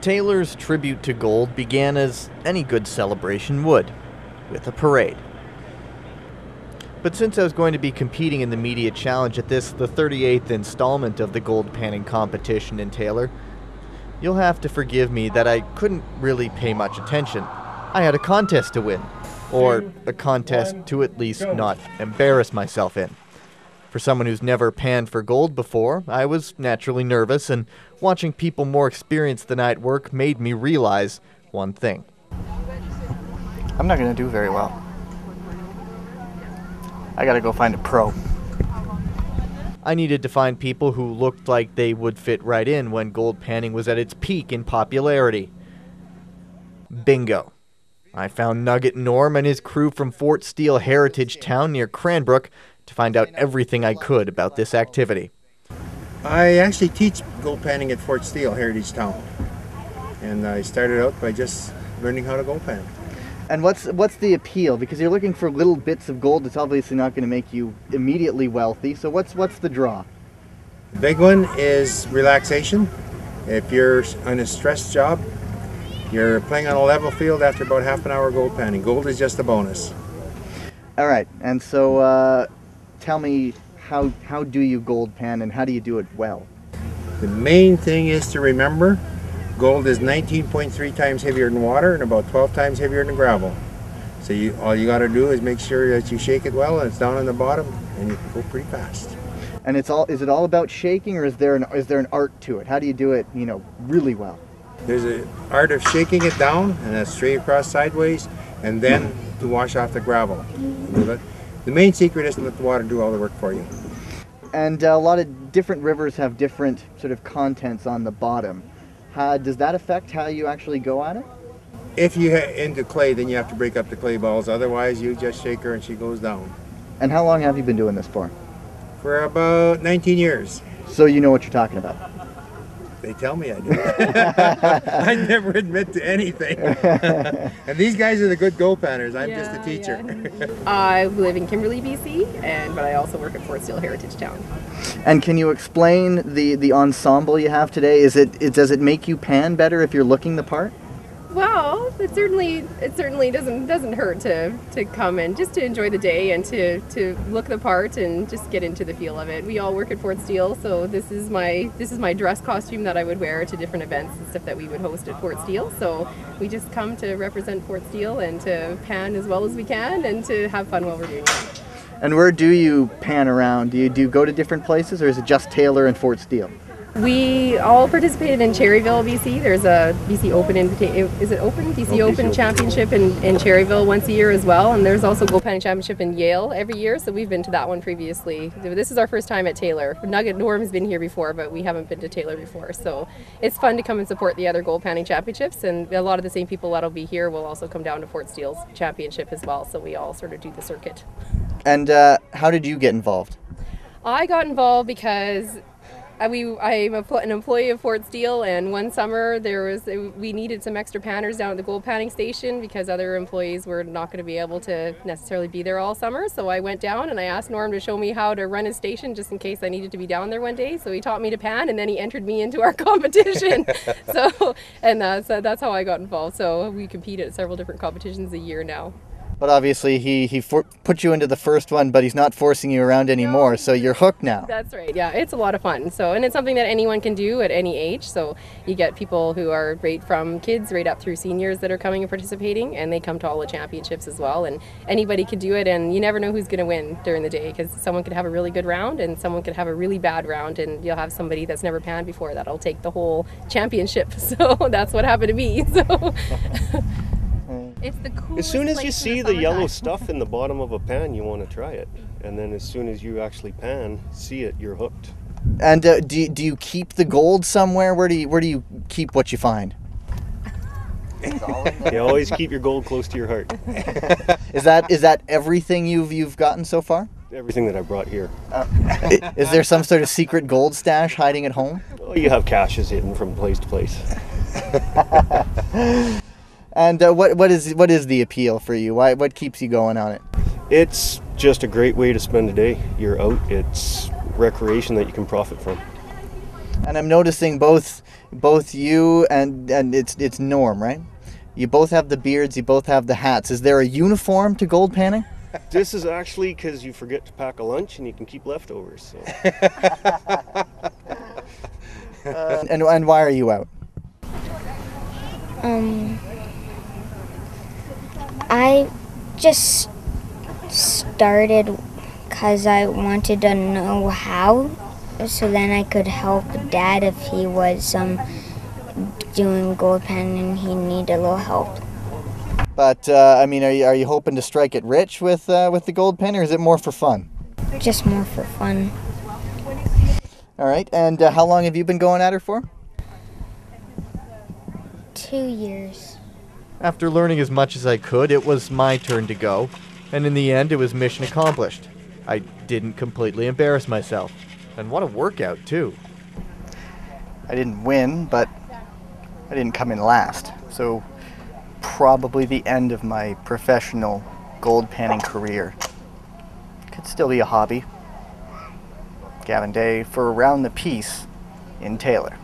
Taylor's tribute to gold began as any good celebration would, with a parade. But since I was going to be competing in the media challenge at this, the 38th installment of the gold panning competition in Taylor, you'll have to forgive me that I couldn't really pay much attention. I had a contest to win, or a contest to at least not embarrass myself in. For someone who's never panned for gold before, I was naturally nervous, and watching people more experienced than I at work made me realize one thing. I'm not going to do very well. I gotta go find a pro. I needed to find people who looked like they would fit right in when gold panning was at its peak in popularity. Bingo. I found Nugget Norm and his crew from Fort Steele Heritage Town near Cranbrook to find out everything I could about this activity. I actually teach gold panning at Fort Steele Heritage Town, and I started out by just learning how to gold pan. And what's the appeal? Because you're looking for little bits of gold that's obviously not going to make you immediately wealthy. So what's the draw? The big one is relaxation. If you're on a stress job, you're playing on a level field after about half an hour gold panning. Gold is just a bonus. All right, and so tell me, how do you gold pan and how do you do it well? The main thing is to remember, gold is 19.3 times heavier than water and about 12 times heavier than gravel. So all you got to do is make sure that you shake it well and it's down on the bottom, and you can go pretty fast. And is it all about shaking, or is there an art to it? How do you do it, really well? There's an art of shaking it down, and that's straight across sideways, and then to wash off the gravel. The main secret is to let the water do all the work for you. And a lot of different rivers have different sort of contents on the bottom. Does that affect how you actually go at it? If you hit into clay, then you have to break up the clay balls. Otherwise, you just shake her and she goes down. And how long have you been doing this for? For about 19 years. So you know what you're talking about? They tell me I do. I never admit to anything. And these guys are the good gold panners. I'm just a teacher. Yeah. I live in Kimberley, BC, but I also work at Fort Steele Heritage Town. And can you explain the ensemble you have today? Does it make you pan better if you're looking the part? Well, it certainly doesn't hurt to come and just to enjoy the day and to look the part and just get into the feel of it. We all work at Fort Steele, so this is my dress costume that I would wear to different events and stuff that we would host at Fort Steele. So we just come to represent Fort Steele and to pan as well as we can and to have fun while we're doing it. And where do you pan around? Do you go to different places, or is it just Taylor and Fort Steele? We all participated in Cherryville, BC. There's a BC Open BC Open Championship in Cherryville once a year as well, and there's also Gold Panning Championship in Yale every year, so we've been to that one previously. This is our first time at Taylor. Nugget Norm has been here before, but we haven't been to Taylor before, so it's fun to come and support the other Gold Panning Championships, and a lot of the same people that'll be here will also come down to Fort Steele's championship as well, so we all sort of do the circuit. And how did you get involved? I got involved because I'm an employee of Fort Steele, and one summer we needed some extra panners down at the gold panning station because other employees were not going to be able to necessarily be there all summer. So I went down and I asked Norm to show me how to run his station just in case I needed to be down there one day. So he taught me to pan, and then he entered me into our competition. So that's how I got involved. So we compete at several different competitions a year now. But obviously he put you into the first one, but he's not forcing you around anymore, so you're hooked now. That's right, yeah, it's a lot of fun. And it's something that anyone can do at any age. So you get people who are right from kids right up through seniors that are coming and participating, and they come to all the championships as well. And anybody could do it, and you never know who's going to win during the day, because someone could have a really good round and someone could have a really bad round, and you'll have somebody that's never panned before that'll take the whole championship. So that's what happened to me. So. It's the coolest. As soon as you see the yellow stuff in the bottom of a pan, you want to try it. And then as soon as you actually see it, you're hooked. And do you keep the gold somewhere? Where do you keep what you find? You always keep your gold close to your heart. Is that everything you've gotten so far? Everything that I brought here. Is there some sort of secret gold stash hiding at home? Well, you have caches hidden from place to place. And what is the appeal for you? What keeps you going on it? It's just a great way to spend a day. You're out. It's recreation that you can profit from. And I'm noticing both you and it's Norm, right? You both have the beards, you both have the hats. Is there a uniform to gold panning? This is actually because you forget to pack a lunch and you can keep leftovers. So. And why are you out? I just started because I wanted to know how, so then I could help Dad if he was doing gold panning and he needed a little help. But I mean, are you hoping to strike it rich with the gold pen, or is it more for fun? Just more for fun. All right. And how long have you been going at her for? 2 years. After learning as much as I could, it was my turn to go, and in the end, it was mission accomplished. I didn't completely embarrass myself. And what a workout, too. I didn't win, but I didn't come in last. So probably the end of my professional gold panning career. Could still be a hobby. Gavin Day for Around the Piece in Taylor.